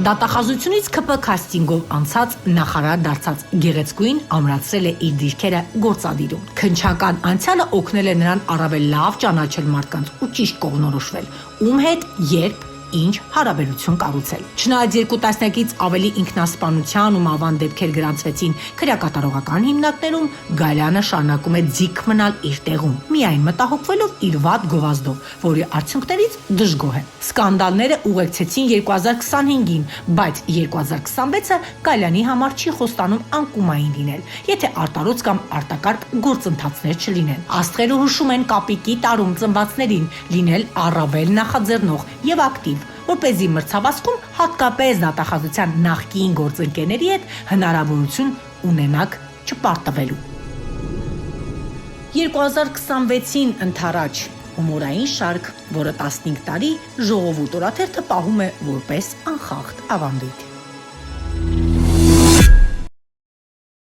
Դատախազությունից ՔՊ քաստինգով անցած նախարար դարձած Գեղեցկուին ամրացրել է իր դիրքերը գործադիրում։ Քնչական անցյալը օգնել է նրան առավել լավ ճանաչել մարդկանց ու ճիշտ կողմնորոշվել, ում հետ, երբ, ինչ հարաբերություն կառուցել։ Չնայած 2 տասնյակից ավելի ինքնասպանության ու մահվան դեպքեր գրանցվեցին քրեակատարողական հիմնարկներում, Գալյանը շարունակում է ձիգ մնալ իր տեղում, միայն մտահոգվելով իր վատ գովազդով, որի արդյունքներից դժգոհ է։ Սկանդալները ուղեկցեցին 2025-ին, բայց 2026-ը Գալյանի համար չի խոստանում անկումային լինել, եթե արտարոց կամ արտակարգ գործընթացներ չլինեն։ Աստղերը հուշում են կապիկի տարում ծնվածներին լինել առավել նախաձեռնող եւ ակտիվ, որպեսզի մրցավազքում հատկապես դատախազության նախկին գործընկերների հետ հնարավորություն ունենաք չպարտվելու։ 2026-ին ընթരാճ հումորային շարք, որը 15 տարի ժողովուրդ օրաթերթը պահում է որպես անխախտ ավանդույթ։